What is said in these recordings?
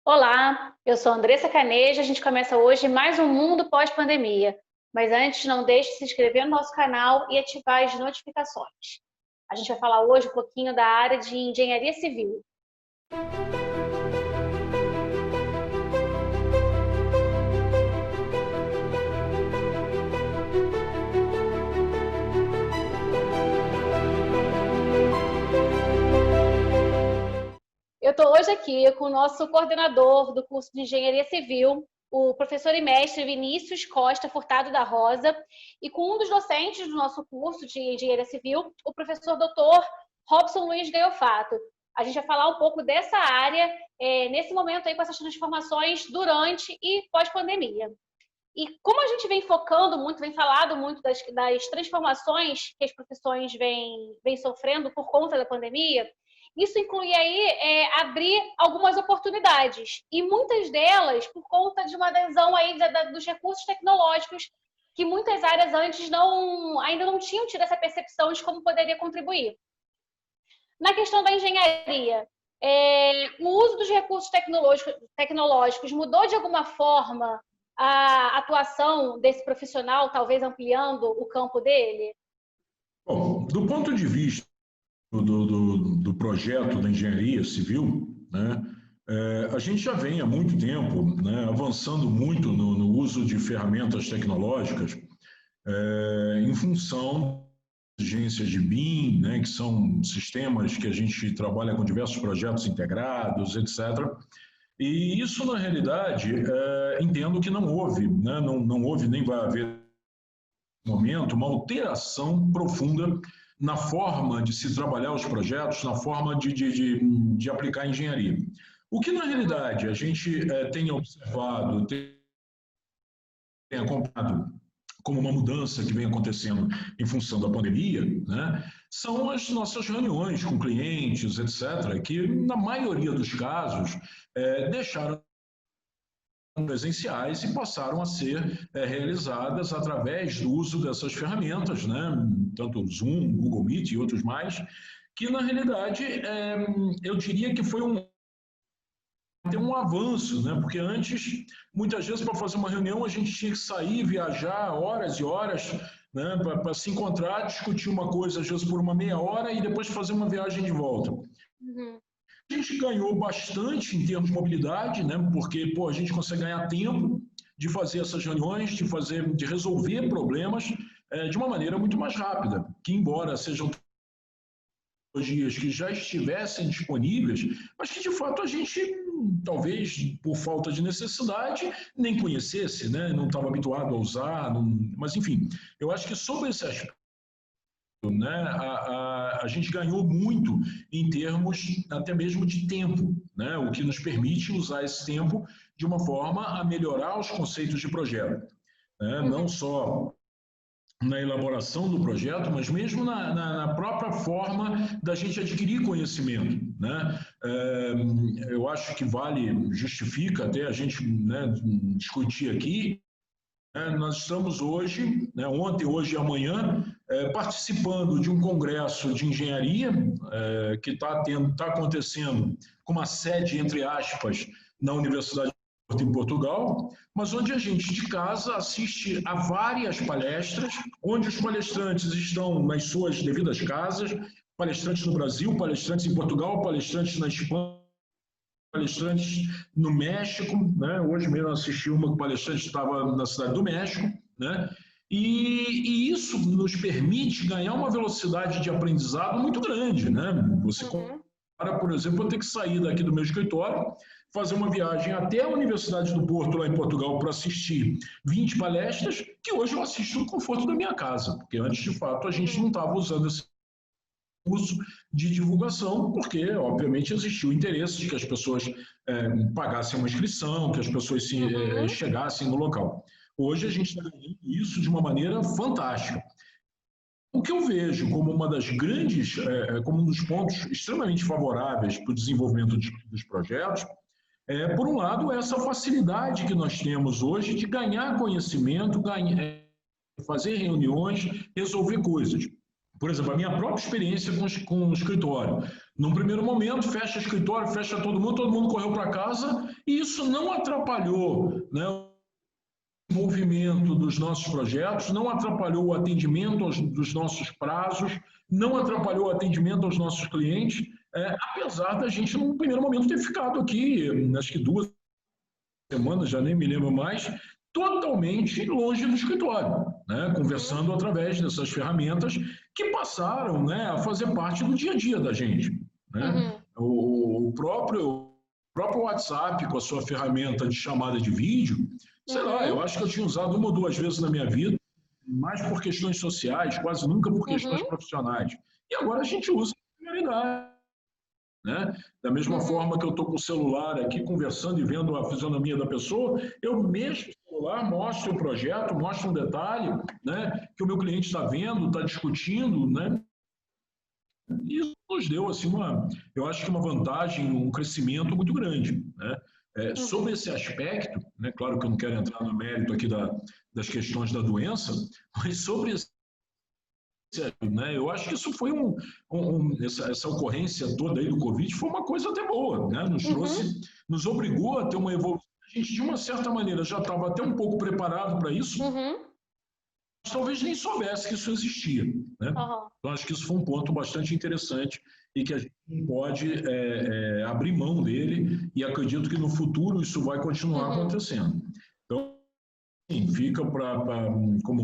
Olá, eu sou Andressa Caneja, a gente começa hoje mais um Mundo Pós-Pandemia. Mas antes, não deixe de se inscrever no nosso canal e ativar as notificações. A gente vai falar hoje um pouquinho da área de engenharia civil. Eu estou hoje aqui com o nosso coordenador do curso de Engenharia Civil, o professor e mestre Vinícius Costa Furtado da Rosa, e com um dos docentes do nosso curso de Engenharia Civil, o professor doutor Robson Luiz Gaiofato. A gente vai falar um pouco dessa área nesse momento aí com essas transformações durante e pós-pandemia. E como a gente vem focando muito, vem falado muito das transformações que as profissões vêm sofrendo por conta da pandemia, isso inclui aí abrir algumas oportunidades, e muitas delas por conta de uma adesão aí dos recursos tecnológicos, que muitas áreas antes ainda não tinham tido essa percepção de como poderia contribuir. Na questão da engenharia, o uso dos recursos tecnológicos mudou de alguma forma a atuação desse profissional, talvez ampliando o campo dele? Bom, do ponto de vista do projeto da engenharia civil, né, a gente já vem há muito tempo, né, avançando muito no uso de ferramentas tecnológicas em função das exigências de BIM, né, que são sistemas que a gente trabalha com diversos projetos integrados, etc. E isso, na realidade, entendo que não houve, né, não houve nem vai haver no momento uma alteração profunda na forma de se trabalhar os projetos, na forma de aplicar a engenharia. O que, na realidade, a gente tem observado, tem acompanhado como uma mudança que vem acontecendo em função da pandemia, né, são as nossas reuniões com clientes, etc., que, na maioria dos casos, deixaram presenciais e passaram a ser realizadas através do uso dessas ferramentas, né? Tanto Zoom, Google Meet e outros mais, que na realidade eu diria que foi um avanço, né? Porque antes, muitas vezes, para fazer uma reunião, a gente tinha que sair, viajar horas e horas, né? Para se encontrar, discutir uma coisa, às vezes por uma meia hora, e depois fazer uma viagem de volta. Uhum. A gente ganhou bastante em termos de mobilidade, né? Porque a gente consegue ganhar tempo de fazer essas reuniões, de resolver problemas de uma maneira muito mais rápida, que embora sejam tecnologias que já estivessem disponíveis, mas que de fato a gente, talvez por falta de necessidade, nem conhecesse, né? Não estava habituado a usar, mas enfim, eu acho que sobre esse aspecto, né, a gente ganhou muito em termos até mesmo de tempo, né, o que nos permite usar esse tempo de uma forma a melhorar os conceitos de projeto, né, não só na elaboração do projeto, mas mesmo na própria forma da gente adquirir conhecimento, né? Eu acho que justifica até a gente, né, discutir aqui. Nós estamos hoje, né, ontem, hoje e amanhã, participando de um congresso de engenharia que está acontecendo com uma sede, entre aspas, na Universidade de Porto, em Portugal, mas onde a gente de casa assiste a várias palestras, onde os palestrantes estão nas suas devidas casas, palestrantes no Brasil, palestrantes em Portugal, palestrantes na Espanha, palestrantes no México, né? Hoje mesmo assisti uma palestrante que estava na cidade do México, né? E isso nos permite ganhar uma velocidade de aprendizado muito grande, né? Você compara, por exemplo, eu ter que sair daqui do meu escritório, fazer uma viagem até a Universidade do Porto, lá em Portugal, para assistir 20 palestras, que hoje eu assisto no conforto da minha casa, porque antes, de fato, a gente não estava usando esse curso de divulgação, porque, obviamente, existiu o interesse de que as pessoas pagassem uma inscrição, que as pessoas chegassem no local. Hoje a gente está ganhando isso de uma maneira fantástica. O que eu vejo como uma das grandes, como um dos pontos extremamente favoráveis para o desenvolvimento dos projetos, por um lado, essa facilidade que nós temos hoje de ganhar conhecimento, fazer reuniões, resolver coisas. Por exemplo, a minha própria experiência com o escritório. Num primeiro momento, fecha escritório, fecha todo mundo correu para casa, e isso não atrapalhou, né, o movimento dos nossos projetos, não atrapalhou o atendimento dos nossos prazos, não atrapalhou o atendimento aos nossos clientes, apesar da gente, num primeiro momento, ter ficado aqui, acho que 2 semanas, já nem me lembro mais, totalmente longe do escritório, né? Conversando através dessas ferramentas que passaram, né, a fazer parte do dia a dia da gente, né? O próprio WhatsApp, com a sua ferramenta de chamada de vídeo, sei lá, eu acho que eu tinha usado 1 ou 2 vezes na minha vida, mais por questões sociais, quase nunca por questões profissionais. E agora a gente usa a prioridade. Né? Da mesma forma que eu estou com o celular aqui conversando e vendo a fisionomia da pessoa, eu mexo o celular, mostro o projeto, mostro um detalhe, né, que o meu cliente está vendo, está discutindo, né? E isso nos deu assim, eu acho que uma vantagem, um crescimento muito grande. Né? Sobre esse aspecto, né, claro que eu não quero entrar no mérito aqui das questões da doença, mas sobre esse, né? Eu acho que isso foi essa ocorrência toda aí do Covid foi uma coisa até boa, né? Nos obrigou a ter uma evolução. A gente, de uma certa maneira, já estava até um pouco preparado para isso, mas talvez nem soubesse que isso existia, né? Então, acho que isso foi um ponto bastante interessante e que a gente não pode abrir mão dele, e acredito que no futuro isso vai continuar acontecendo. Então, fica como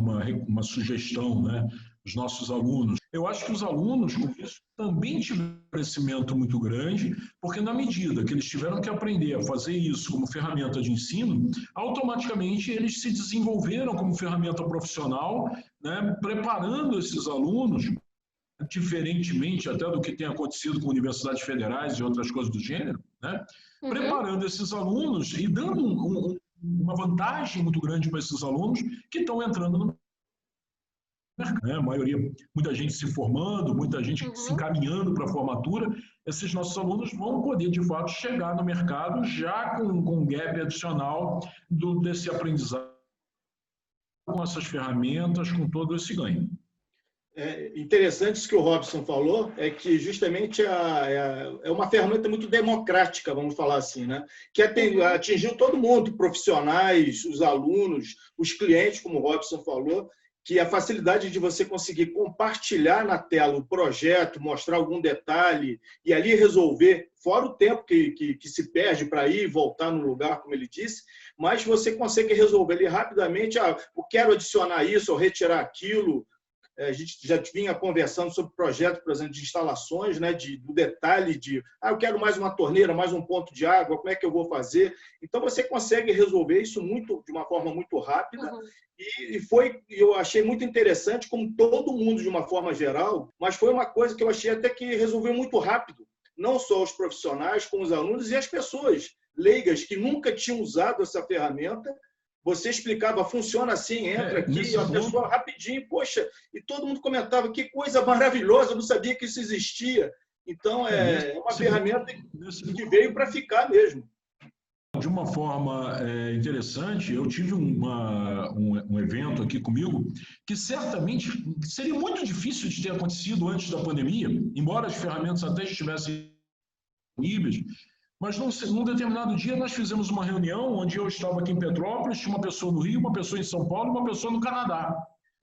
uma sugestão, né, os nossos alunos. Eu acho que os alunos, com isso, também tiveram um crescimento muito grande, porque na medida que eles tiveram que aprender a fazer isso como ferramenta de ensino, automaticamente eles se desenvolveram como ferramenta profissional, né, preparando esses alunos, diferentemente até do que tem acontecido com universidades federais e outras coisas do gênero, né, preparando esses alunos e dando uma vantagem muito grande para esses alunos que estão entrando no mercado, né? A maioria, muita gente se formando, muita gente se encaminhando para a formatura. Esses nossos alunos vão poder, de fato, chegar no mercado já com um gap adicional desse aprendizado, com essas ferramentas, com todo esse ganho. Interessante isso que o Robson falou, é que justamente é uma ferramenta muito democrática, vamos falar assim, né? Que atingiu todo mundo, profissionais, os alunos, os clientes, como o Robson falou, que a facilidade de você conseguir compartilhar na tela o projeto, mostrar algum detalhe e ali resolver, fora o tempo que se perde para ir e voltar no lugar, como ele disse, mas você consegue resolver ali rapidamente, eu quero adicionar isso ou retirar aquilo. A gente já vinha conversando sobre projeto, por exemplo, de instalações, né, do detalhe de, eu quero mais uma torneira, mais um ponto de água, como é que eu vou fazer? Então, você consegue resolver isso de uma forma muito rápida. Eu achei muito interessante, como todo mundo, de uma forma geral, mas foi uma coisa que eu achei até que resolveu muito rápido, não só os profissionais, como os alunos e as pessoas leigas que nunca tinham usado essa ferramenta. Você explicava, funciona assim, entra aqui, a pessoa rapidinho, poxa, e todo mundo comentava, que coisa maravilhosa, eu não sabia que isso existia. Então, é uma ferramenta que veio para ficar mesmo. De uma forma interessante, eu tive um evento aqui comigo que certamente seria muito difícil de ter acontecido antes da pandemia, embora as ferramentas até estivessem disponíveis. Mas num determinado dia nós fizemos uma reunião onde eu estava aqui em Petrópolis, tinha uma pessoa no Rio, uma pessoa em São Paulo e uma pessoa no Canadá,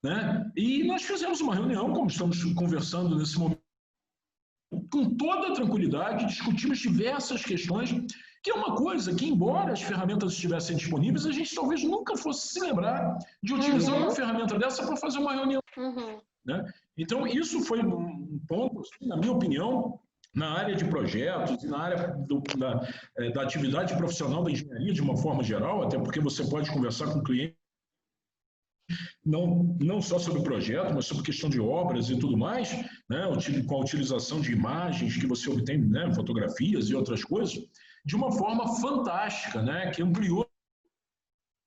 né? E nós fizemos uma reunião, como estamos conversando nesse momento, com toda a tranquilidade, discutimos diversas questões, que é uma coisa que, embora as ferramentas estivessem disponíveis, a gente talvez nunca fosse se lembrar de utilizar uma ferramenta dessa para fazer uma reunião. Né? Então, isso foi um ponto, assim, na minha opinião, na área de projetos e na área da atividade profissional da engenharia de uma forma geral, até porque você pode conversar com o cliente não só sobre o projeto, mas sobre questão de obras e tudo mais, né, com a utilização de imagens que você obtém, né, fotografias e outras coisas, de uma forma fantástica, né, que ampliou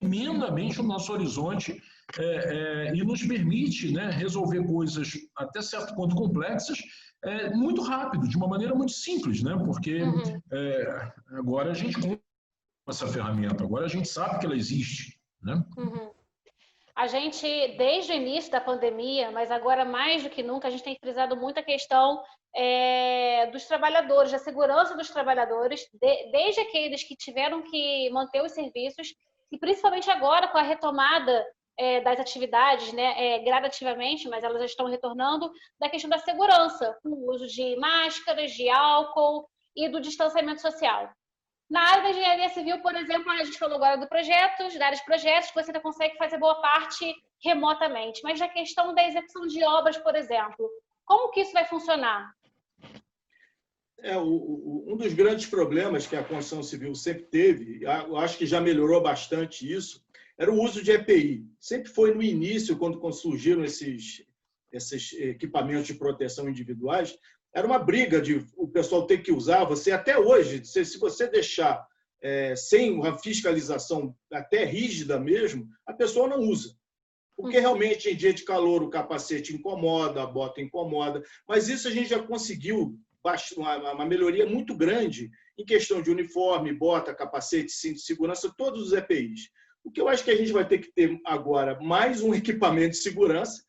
tremendamente o nosso horizonte e nos permite, né, resolver coisas até certo ponto complexas muito rápido, de uma maneira muito simples, né? Porque agora a gente conta essa ferramenta, agora a gente sabe que ela existe, né? A gente, desde o início da pandemia, mas agora mais do que nunca, a gente tem frisado muito a questão dos trabalhadores, da segurança dos trabalhadores, desde aqueles que tiveram que manter os serviços, e principalmente agora com a retomada das atividades, né, gradativamente, mas elas já estão retornando, da questão da segurança, com o uso de máscaras, de álcool e do distanciamento social. Na área da engenharia civil, por exemplo, a gente falou agora da área de projetos, que você ainda consegue fazer boa parte remotamente. Mas na questão da execução de obras, por exemplo, como que isso vai funcionar? Um dos grandes problemas que a construção civil sempre teve, eu acho que já melhorou bastante isso, era o uso de EPI. Sempre foi no início, quando surgiram esses equipamentos de proteção individuais, era uma briga de o pessoal ter que usar. Você até hoje, se você deixar sem uma fiscalização até rígida mesmo, a pessoa não usa. Porque realmente em dia de calor o capacete incomoda, a bota incomoda, mas isso a gente já conseguiu uma melhoria muito grande em questão de uniforme, bota, capacete, cinto de segurança, todos os EPIs. O que eu acho que a gente vai ter que ter agora mais um equipamento de segurança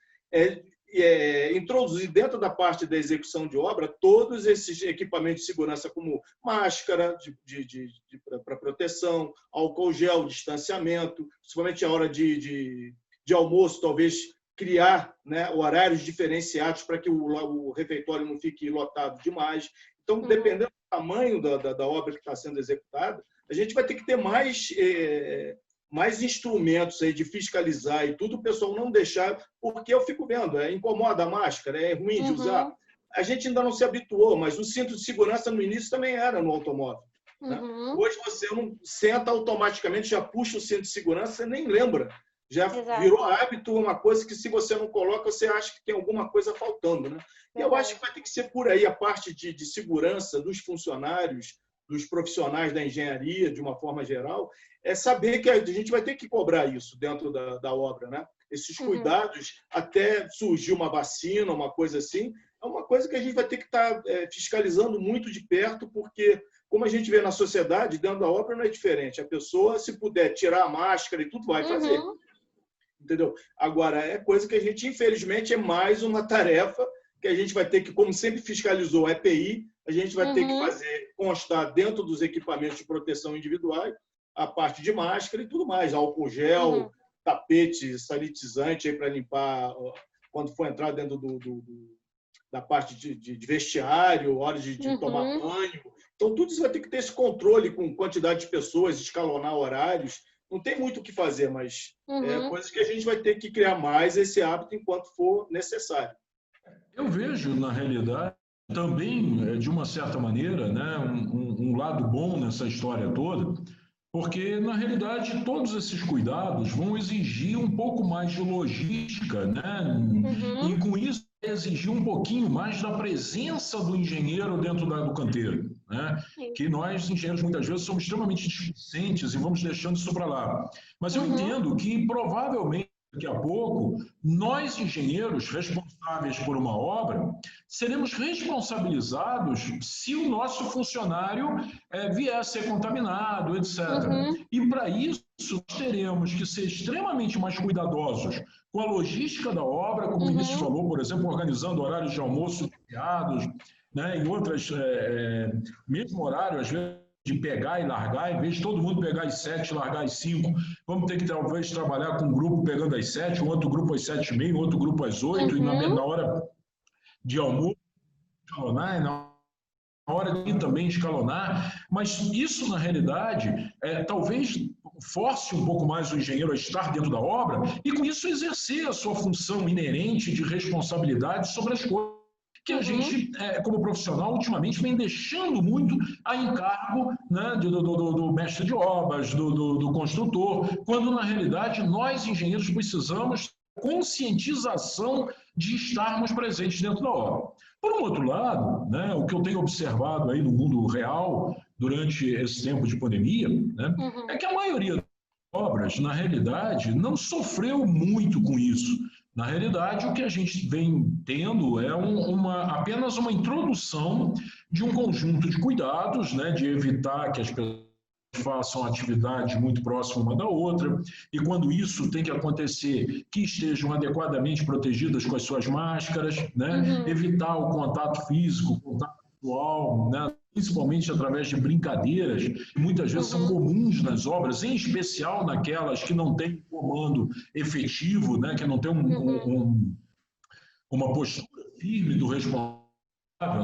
introduzir dentro da parte da execução de obra todos esses equipamentos de segurança, como máscara para proteção, álcool gel, distanciamento, principalmente a hora de almoço, talvez criar, né, horários diferenciados para que o refeitório não fique lotado demais. Então, dependendo do tamanho da obra que está sendo executada, a gente vai ter que ter mais instrumentos aí de fiscalizar e tudo, o pessoal não deixar, porque eu fico vendo, incomoda a máscara, é ruim de usar. A gente ainda não se habituou, mas o cinto de segurança no início também era no automóvel. Né? Hoje você não senta automaticamente, já puxa o cinto de segurança, você nem lembra. Já virou hábito, uma coisa que se você não coloca, você acha que tem alguma coisa faltando. Né? E eu acho que vai ter que ser por aí a parte de segurança dos funcionários, dos profissionais da engenharia, de uma forma geral, é saber que a gente vai ter que cobrar isso dentro da obra, né? Esses cuidados, até surgir uma vacina, uma coisa assim, é uma coisa que a gente vai ter que estar fiscalizando muito de perto, porque, como a gente vê na sociedade, dentro da obra não é diferente. A pessoa, se puder tirar a máscara e tudo, vai fazer. Entendeu? Agora, é coisa que a gente, infelizmente, é mais uma tarefa que a gente vai ter que, como sempre fiscalizou a EPI, a gente vai ter que fazer constar dentro dos equipamentos de proteção individuais a parte de máscara e tudo mais, álcool gel, tapete sanitizante para limpar quando for entrar dentro da parte de vestiário, hora de tomar banho. Então, tudo isso vai ter que ter esse controle com quantidade de pessoas, escalonar horários. Não tem muito o que fazer, mas é coisa que a gente vai ter que criar mais esse hábito enquanto for necessário. Eu vejo, na realidade, também, de uma certa maneira, né, um lado bom nessa história toda, porque, na realidade, todos esses cuidados vão exigir um pouco mais de logística, né? E, com isso, exigir um pouquinho mais da presença do engenheiro dentro do canteiro, né? Que nós, engenheiros, muitas vezes somos extremamente displicentes e vamos deixando isso para lá. Mas eu entendo que, provavelmente, daqui a pouco, nós, engenheiros responsáveis por uma obra, seremos responsabilizados se o nosso funcionário vier a ser contaminado, etc. E, para isso, nós teremos que ser extremamente mais cuidadosos com a logística da obra, como o Vinícius falou, por exemplo, organizando horários de almoço criados, né, em outras, mesmo horário, às vezes, de pegar e largar, em vez de todo mundo pegar às 7 e largar às 5, vamos ter que talvez trabalhar com um grupo pegando às 7, um outro grupo às 7h30, outro grupo às 8, e na hora de almoço escalonar, e na hora de também escalonar, mas isso, na realidade, talvez force um pouco mais o engenheiro a estar dentro da obra e, com isso, exercer a sua função inerente de responsabilidade sobre as coisas que a gente, como profissional, ultimamente vem deixando muito a encargo, né, do mestre de obras, do construtor, quando, na realidade, nós, engenheiros, precisamos de conscientização de estarmos presentes dentro da obra. Por um outro lado, né, o que eu tenho observado aí no mundo real durante esse tempo de pandemia, né, é que a maioria das obras, na realidade, não sofreu muito com isso. Na realidade, o que a gente vem tendo é apenas uma introdução de um conjunto de cuidados, né, de evitar que as pessoas façam atividades muito próximas uma da outra, e quando isso tem que acontecer, que estejam adequadamente protegidas com as suas máscaras, né? Evitar o contato físico, o contato visual, né? Principalmente através de brincadeiras, que muitas vezes são comuns nas obras, em especial naquelas que não têm comando efetivo, né? Que não tem uma postura firme do responsável.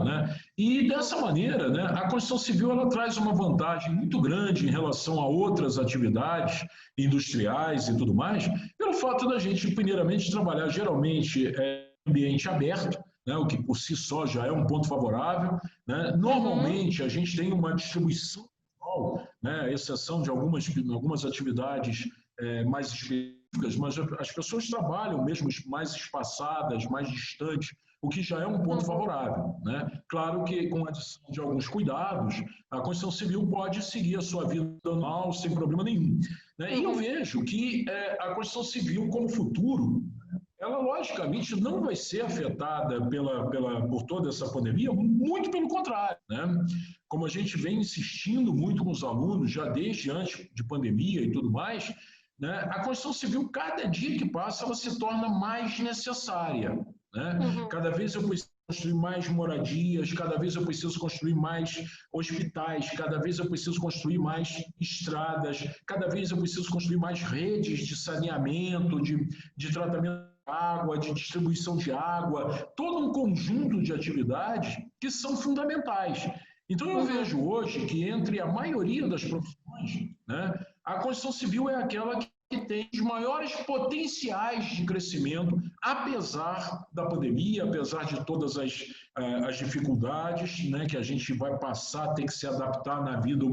Né? E dessa maneira, né, a construção civil ela traz uma vantagem muito grande em relação a outras atividades industriais e tudo mais, pelo fato da gente, primeiramente, trabalhar geralmente em ambiente aberto, né, o que por si só já é um ponto favorável. Né? Normalmente, a gente tem uma distribuição, né, à exceção de algumas atividades mais específicas, mas as pessoas trabalham mesmo mais espaçadas, mais distantes, o que já é um ponto favorável. Né? Claro que, com a adição de alguns cuidados, a construção civil pode seguir a sua vida normal sem problema nenhum. Né? E eu vejo que a construção civil, como futuro, ela logicamente não vai ser afetada por toda essa pandemia, muito pelo contrário. Né? Como a gente vem insistindo muito com os alunos, já desde antes de pandemia e tudo mais, né? A construção civil, cada dia que passa, ela se torna mais necessária. Né? Cada vez eu preciso construir mais moradias, cada vez eu preciso construir mais hospitais, cada vez eu preciso construir mais estradas, cada vez eu preciso construir mais redes de saneamento, de tratamento de água, de distribuição de água, todo um conjunto de atividades que são fundamentais. Então eu vejo hoje que entre a maioria das profissões, né, a construção civil é aquela que tem os maiores potenciais de crescimento, apesar da pandemia, apesar de todas as dificuldades, né, que a gente vai passar, tem que se adaptar na vida.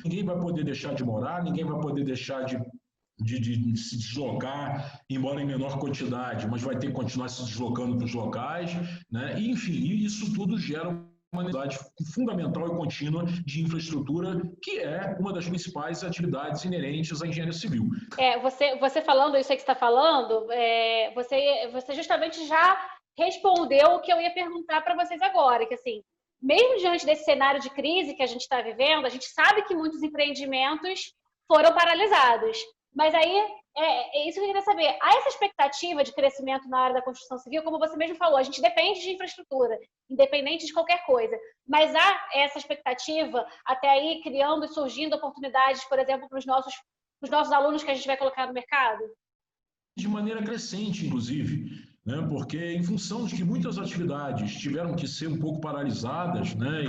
Ninguém vai poder deixar de morar, ninguém vai poder deixar de se deslocar, embora em menor quantidade, mas vai ter que continuar se deslocando para os locais. Né? E, enfim, isso tudo gera uma necessidade fundamental e contínua de infraestrutura, que é uma das principais atividades inerentes à engenharia civil. Você falando isso aí que você está falando, você justamente já respondeu o que eu ia perguntar para vocês agora, que assim, mesmo diante desse cenário de crise que a gente está vivendo, a gente sabe que muitos empreendimentos foram paralisados. Mas aí, é isso que eu queria saber. Há essa expectativa de crescimento na área da construção civil? Como você mesmo falou, a gente depende de infraestrutura, independente de qualquer coisa. Mas há essa expectativa até aí, criando e surgindo oportunidades, por exemplo, para os nossos alunos que a gente vai colocar no mercado? De maneira crescente, inclusive, né? Porque em função de que muitas atividades tiveram que ser um pouco paralisadas, né?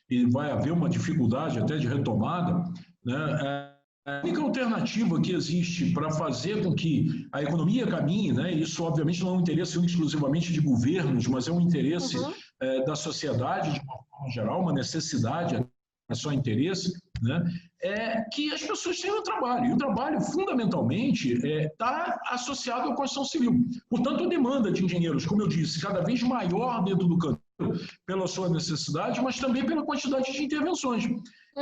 E vai haver uma dificuldade até de retomada, né? A única alternativa que existe para fazer com que a economia caminhe, né? Isso obviamente não é um interesse exclusivamente de governos, mas é um interesse da sociedade de uma forma geral, uma necessidade, não é só interesse, né? É que as pessoas tenham trabalho. E o trabalho, fundamentalmente, está associado à construção civil. Portanto, a demanda de engenheiros, como eu disse, cada vez maior dentro do canteiro, pela sua necessidade, mas também pela quantidade de intervenções.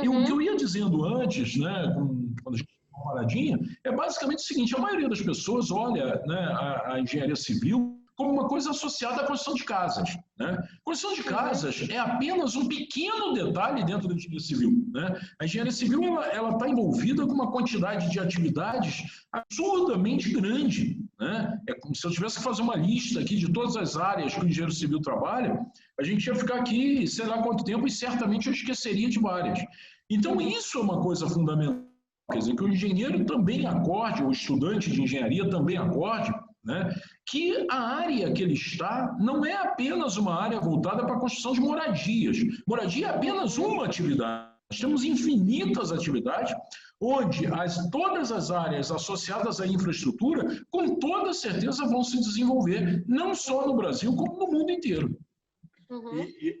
E o que eu ia dizendo antes, né, quando a gente dá uma paradinha, é basicamente o seguinte: a maioria das pessoas olha, né, a engenharia civil como uma coisa associada à construção de casas. Né? A construção de casas é apenas um pequeno detalhe dentro da engenharia civil. Né? A engenharia civil ela está envolvida com uma quantidade de atividades absurdamente grande. Né? É como se eu tivesse que fazer uma lista aqui de todas as áreas que o engenheiro civil trabalha, a gente ia ficar aqui sei lá quanto tempo e certamente eu esqueceria de várias. Então, isso é uma coisa fundamental. Quer dizer, que o engenheiro também acorde, o estudante de engenharia também acorde, né, que a área que ele está não é apenas uma área voltada para a construção de moradias. Moradia é apenas uma atividade. Nós temos infinitas atividades onde todas as áreas associadas à infraestrutura, com toda certeza, vão se desenvolver, não só no Brasil, como no mundo inteiro.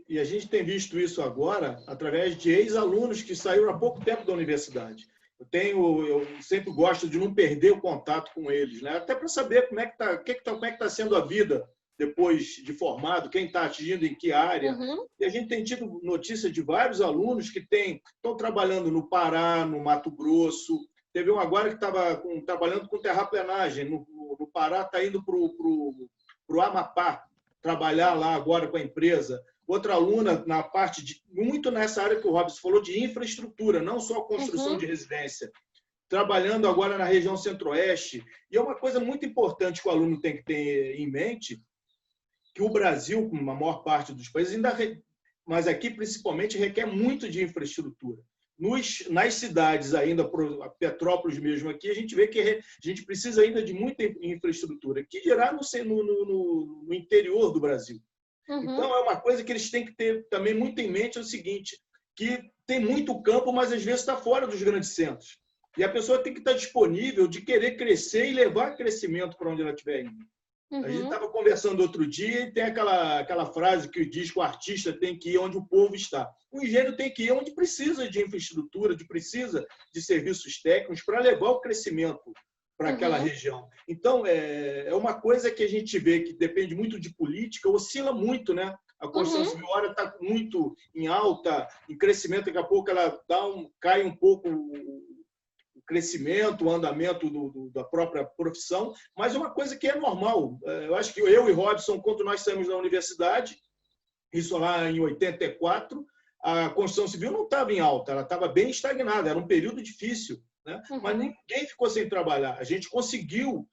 E a gente tem visto isso agora através de ex-alunos que saíram há pouco tempo da universidade. Eu sempre gosto de não perder o contato com eles, né? Até para saber como é que está sendo a vida depois de formado, quem está atingindo em que área. E a gente tem tido notícia de vários alunos que estão trabalhando no Pará, no Mato Grosso. Teve um agora que estava trabalhando com terraplenagem. No Pará está indo para o Amapá trabalhar lá agora com a empresa. outra aluna na parte de, muito nessa área que o Robson falou, de infraestrutura, não só construção de residência, trabalhando agora na região centro-oeste. E é uma coisa muito importante que o aluno tem que ter em mente, que o Brasil, como a maior parte dos países, mas aqui principalmente, requer muito de infraestrutura. Nas cidades ainda, Petrópolis mesmo aqui, a gente vê que a gente precisa ainda de muita infraestrutura, que dirá no interior do Brasil. Então, é uma coisa que eles têm que ter também muito em mente, é o seguinte, que tem muito campo, mas às vezes está fora dos grandes centros. E a pessoa tem que estar disponível de querer crescer e levar crescimento para onde ela estiver indo. A gente estava conversando outro dia e tem aquela frase que diz que o artista tem que ir onde o povo está. O engenheiro tem que ir onde precisa de infraestrutura, precisa de serviços técnicos para levar o crescimento para aquela região. Então, é uma coisa que a gente vê que depende muito de política, oscila muito, né? A construção civil agora está muito em alta, em crescimento, daqui a pouco ela cai um pouco o crescimento, o andamento da própria profissão, mas é uma coisa que é normal. Eu acho que eu e Robson, quando nós saímos da universidade, isso lá em 84, a construção civil não estava em alta, ela estava bem estagnada, era um período difícil, né? Mas ninguém ficou sem trabalhar. A gente conseguiu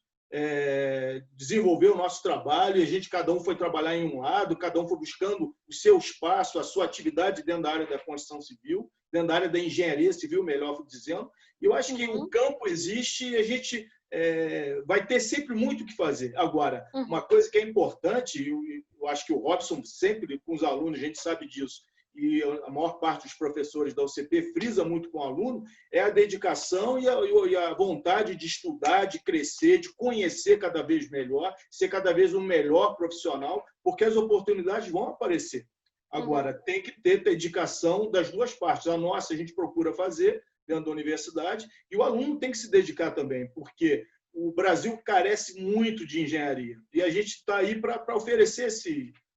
desenvolver o nosso trabalho, cada um foi trabalhar em um lado, cada um foi buscando o seu espaço, a sua atividade dentro da área da construção civil, dentro da área da engenharia civil, melhor dizendo. E eu acho que o campo existe e a gente vai ter sempre muito o que fazer. Agora, uma coisa que é importante, eu acho que o Robson sempre, com os alunos, a gente sabe disso, e a maior parte dos professores da UCP frisa muito com o aluno, é a dedicação e a vontade de estudar, de crescer, de conhecer cada vez melhor, ser cada vez um melhor profissional, porque as oportunidades vão aparecer. Agora, tem que ter dedicação das duas partes. A nossa, a gente procura fazer dentro da universidade, e o aluno tem que se dedicar também, porque o Brasil carece muito de engenharia, e a gente está aí para oferecer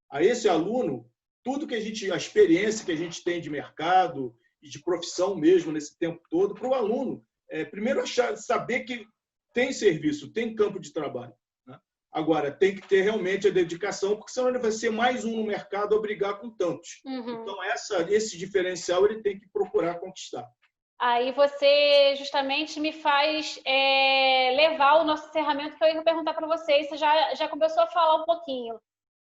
a esse aluno tudo que a experiência que a gente tem de mercado e de profissão mesmo nesse tempo todo, para o aluno, primeiro saber que tem serviço, tem campo de trabalho, né? Agora, tem que ter realmente a dedicação, porque senão ele vai ser mais um no mercado a brigar com tantos. Então, esse diferencial ele tem que procurar conquistar. Aí você justamente me faz levar o nosso encerramento, que eu ia perguntar para vocês. Você já começou a falar um pouquinho.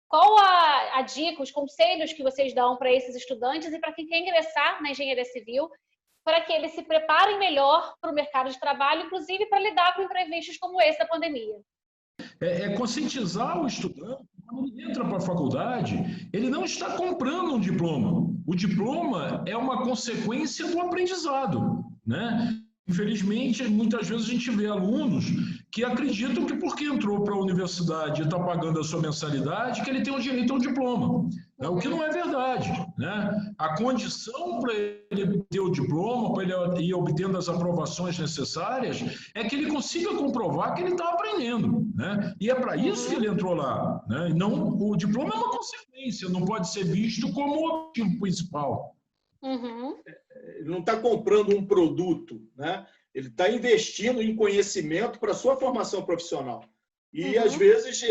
Qual a dica, os conselhos que vocês dão para esses estudantes e para quem quer ingressar na engenharia civil, para que eles se preparem melhor para o mercado de trabalho, inclusive para lidar com imprevistos como esse da pandemia? Conscientizar o estudante, quando ele entra para a faculdade, ele não está comprando um diploma. O diploma é uma consequência do aprendizado, né? Infelizmente, muitas vezes a gente vê alunos que acreditam que porque entrou para a universidade e está pagando a sua mensalidade, que ele tem o direito ao diploma, né? O que não é verdade, né? A condição para ele ter o diploma, para ele ir obtendo as aprovações necessárias, é que ele consiga comprovar que ele está aprendendo, né? E é para isso que ele entrou lá, né? Não, o diploma é uma consequência, não pode ser visto como o objetivo principal. Ele não está comprando um produto, né? Ele está investindo em conhecimento para a sua formação profissional. E, às vezes,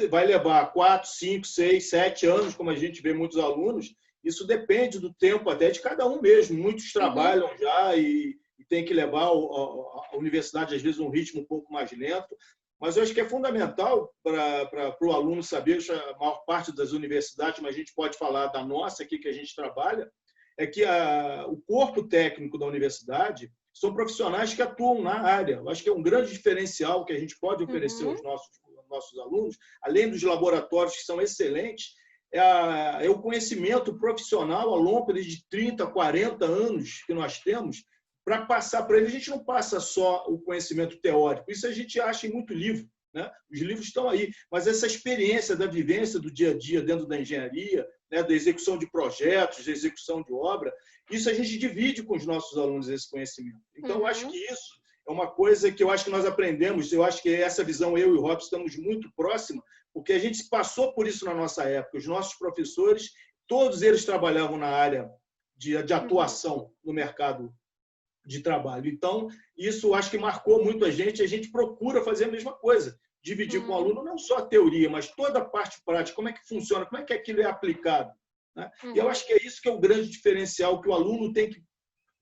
vai levar 4, 5, 6, 7 anos, como a gente vê muitos alunos. Isso depende do tempo até de cada um mesmo. Muitos trabalham já e tem que levar a universidade, às vezes, um ritmo um pouco mais lento. Mas eu acho que é fundamental para o aluno saber, a maior parte das universidades, mas a gente pode falar da nossa aqui, que a gente trabalha, é que o corpo técnico da universidade são profissionais que atuam na área. Eu acho que é um grande diferencial que a gente pode oferecer aos nossos alunos, além dos laboratórios que são excelentes, é o conhecimento profissional ao longo de 30, 40 anos que nós temos, para passar para eles. A gente não passa só o conhecimento teórico, isso a gente acha em muito livro, né? Os livros estão aí, mas essa experiência da vivência do dia a dia dentro da engenharia, né, da execução de projetos, da execução de obra, isso a gente divide com os nossos alunos, esse conhecimento. Então, eu acho que isso é uma coisa que eu acho que nós aprendemos, eu acho que essa visão, eu e o Robson estamos muito próximos, porque a gente passou por isso na nossa época. Os nossos professores, todos eles trabalhavam na área de atuação no mercado de trabalho. Então, isso eu acho que marcou muito a gente procura fazer a mesma coisa, dividir com o aluno não só a teoria, mas toda a parte prática, como é que funciona, como é que aquilo é aplicado. né? E eu acho que é isso que é o grande diferencial que o aluno tem que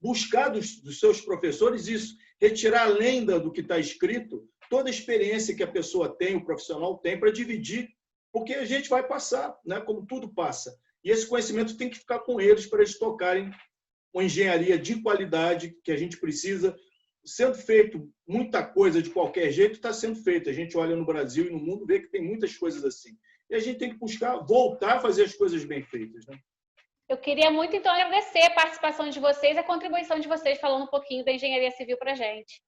buscar dos seus professores, isso, retirar além do que está escrito, toda a experiência que a pessoa tem, o profissional tem, para dividir, porque a gente vai passar, né? Como tudo passa. E esse conhecimento tem que ficar com eles para eles tocarem uma engenharia de qualidade que a gente precisa. Sendo feito muita coisa de qualquer jeito, está sendo feito. A gente olha no Brasil e no mundo, vê que tem muitas coisas assim. E a gente tem que buscar voltar a fazer as coisas bem feitas, né? Eu queria muito, então, agradecer a participação de vocês, a contribuição de vocês, falando um pouquinho da engenharia civil para a gente.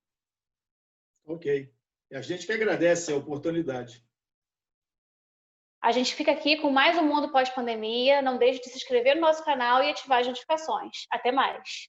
Ok. E a gente que agradece a oportunidade. A gente fica aqui com mais um Mundo Pós-Pandemia. Não deixe de se inscrever no nosso canal e ativar as notificações. Até mais!